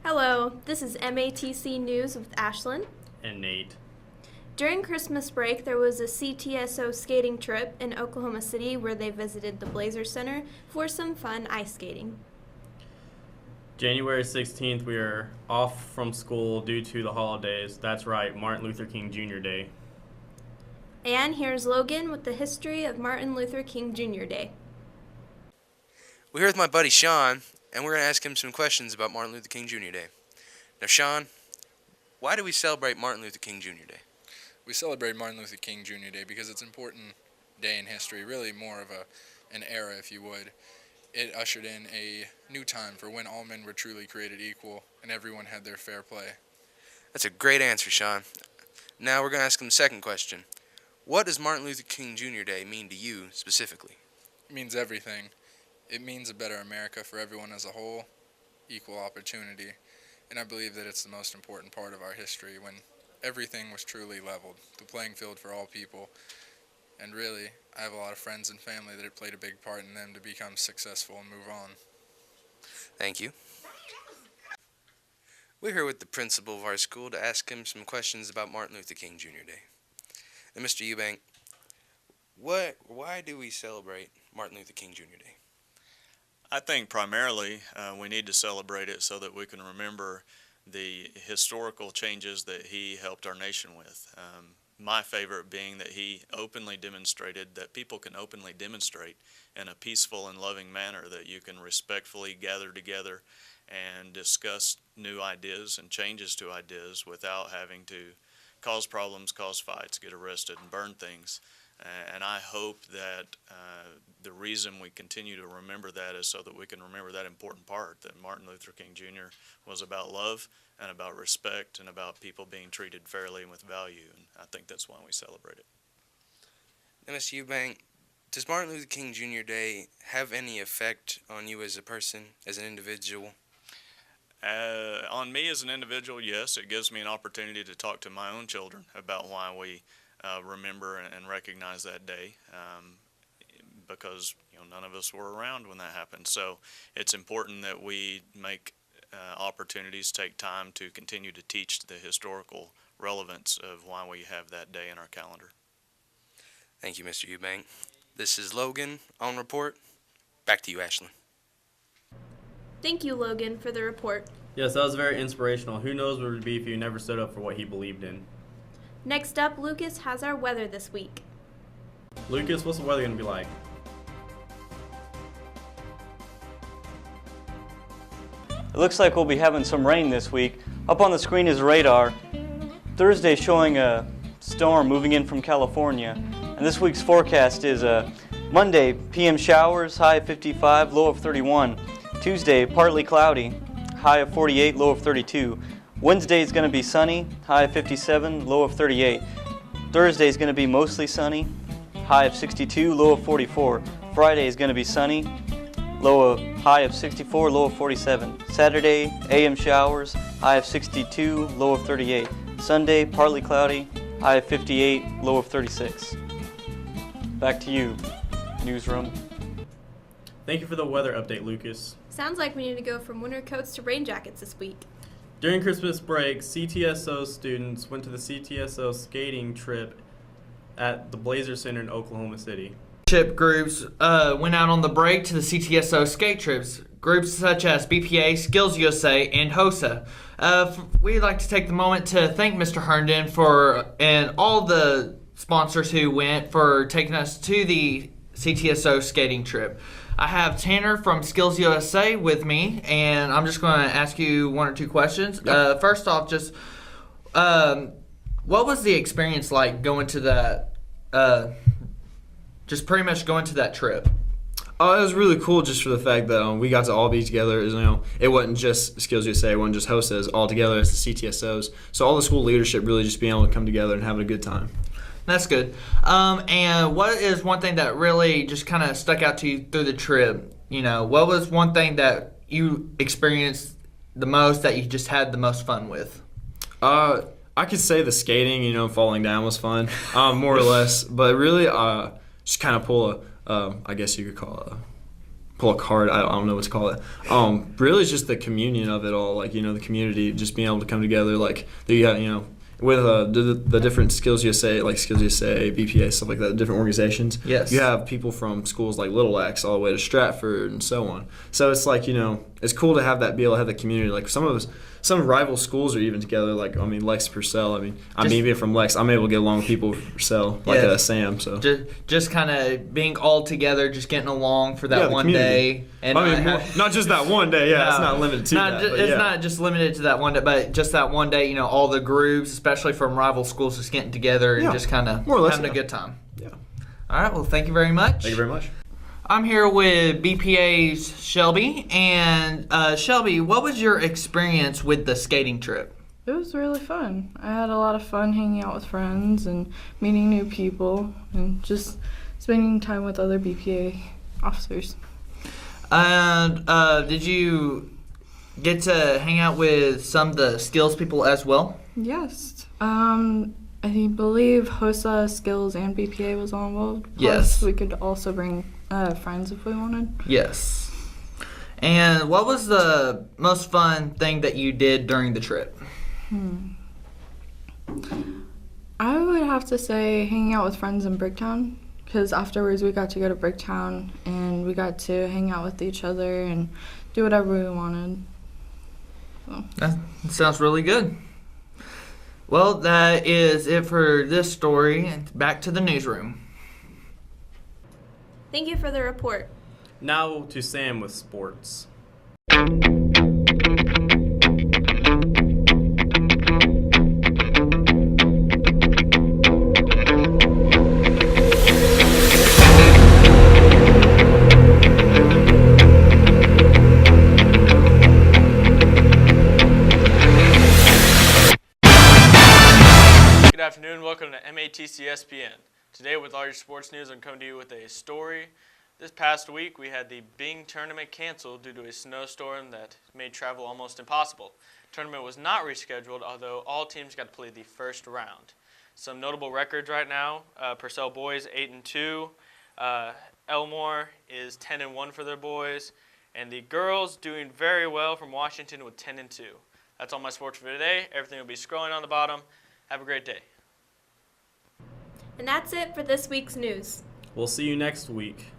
Hello, this is MATC News with Ashlyn and Nate. During Christmas break, there was a CTSO skating trip in Oklahoma City where they visited the Blazer Center for some fun ice skating. January 16th, we are off from school due to the holidays. That's right, Martin Luther King Jr. Day. And here's Logan with the history of Martin Luther King Jr. Day. We're here with my buddy Sean, and we're going to ask him some questions about Martin Luther King Jr. Day. Now, Sean, why do we celebrate Martin Luther King Jr. Day? We celebrate Martin Luther King Jr. Day because it's an important day in history, really more of an era, if you would. It ushered in a new time for when all men were truly created equal and everyone had their fair play. That's a great answer, Sean. Now we're going to ask him the second question. What does Martin Luther King Jr. Day mean to you specifically? It means everything. It means a better America for everyone as a whole, equal opportunity, and I believe that it's the most important part of our history when everything was truly leveled, the playing field for all people, and really, I have a lot of friends and family that have played a big part in them to become successful and move on. Thank you. We're here with the principal of our school to ask him some questions about Martin Luther King Jr. Day. And Mr. Eubank, why do we celebrate Martin Luther King Jr. Day? I think primarily we need to celebrate it so that we can remember the historical changes that he helped our nation with. My favorite being that he openly demonstrated that people can openly demonstrate in a peaceful and loving manner, that you can respectfully gather together and discuss new ideas and changes to ideas without having to cause problems, cause fights, get arrested, and burn things. And I hope that the reason we continue to remember that is so that we can remember that important part, that Martin Luther King Jr. was about love and about respect and about people being treated fairly and with value. And I think that's why we celebrate it. Now, Mr. Eubank, does Martin Luther King Jr. Day have any effect on you as a person, as an individual? On me as an individual, yes. It gives me an opportunity to talk to my own children about why we remember and recognize that day, because none of us were around when that happened. So it's important that we make opportunities, take time to continue to teach the historical relevance of why we have that day in our calendar. Thank you, Mr. Eubank. This is Logan on report. Back to you, Ashlyn. Thank you, Logan, for the report. Yes, that was very inspirational. Who knows what it would be if you never stood up for what he believed in. Next up, Lucas has our weather this week. Lucas, what's the weather going to be like? It looks like we'll be having some rain this week. Up on the screen is radar. Thursday showing a storm moving in from California. And this week's forecast is Monday, PM showers, high of 55, low of 31. Tuesday, partly cloudy, high of 48, low of 32. Wednesday is going to be sunny, high of 57, low of 38. Thursday is going to be mostly sunny, high of 62, low of 44. Friday is going to be sunny, high of 64, low of 47. Saturday, AM showers, high of 62, low of 38. Sunday, partly cloudy, high of 58, low of 36. Back to you, newsroom. Thank you for the weather update, Lucas. Sounds like we need to go from winter coats to rain jackets this week. During Christmas break, CTSO students went to the CTSO skating trip at the Blazer Center in Oklahoma City. Groups went out on the break to the CTSO skate trips. Groups such as BPA, Skills USA, and HOSA. We'd like to take the moment to thank Mr. Herndon and all the sponsors who went for taking us to the CTSO skating trip. I have Tanner from Skills USA with me, and I'm just going to ask you one or two questions. Yep. First off, just what was the experience like going to that, just pretty much going to that trip? Oh, it was really cool just for the fact that we got to all be together. It wasn't just Skills USA, it wasn't just HOSA, it was all together as the CTSOs. So all the school leadership really just being able to come together and having a good time. That's good. And what is one thing that really just kind of stuck out to you through the trip? You know, what was one thing that you experienced the most that you just had the most fun with? I could say the skating, falling down was fun, more or less. But really, just kind of I guess you could call it pull a card. I don't know what to call it. Really, it's just the communion of it all. Like, the community, just being able to come together. Like, with the different Skills USA, like Skills USA, BPA, stuff like that, different organizations. Yes. You have people from schools like Little X all the way to Stratford and so on. So it's like, it's cool to be able to have that community. Like some rival schools are even together. Like, Lex Purcell. I'm even from Lex. I'm able to get along with people from Purcell, like Sam. So just kind of being all together, just getting along for that one community. day. And not just that one day. Yeah, it's not limited to that. It's not just limited to that one day, but just that one day. All the groups, especially from rival schools, just getting together and just kind of having a good time. Yeah. All right. Well, thank you very much. Thank you very much. I'm here with BPA's Shelby. And Shelby, what was your experience with the skating trip? It was really fun. I had a lot of fun hanging out with friends and meeting new people and just spending time with other BPA officers. And did you get to hang out with some of the skills people as well? Yes. I believe HOSA, Skills, and BPA was all involved. Yes. Plus, we could also bring friends if we wanted. Yes. And what was the most fun thing that you did during the trip? I would have to say hanging out with friends in Bricktown, because afterwards we got to go to Bricktown and we got to hang out with each other and do whatever we wanted. So. That sounds really good. Well, that is it for this story. Back to the newsroom. Thank you for the report. Now to Sam with sports. Good afternoon, welcome to MATC SPN. Today with all your sports news, I'm coming to you with a story. This past week we had the Bing tournament canceled due to a snowstorm that made travel almost impossible. The tournament was not rescheduled, although all teams got to play the first round. Some notable records right now, Purcell boys 8-2, Elmore is 10-1 for their boys, and the girls doing very well from Washington with 10-2. That's all my sports for today. Everything will be scrolling on the bottom. Have a great day. And that's it for this week's news. We'll see you next week.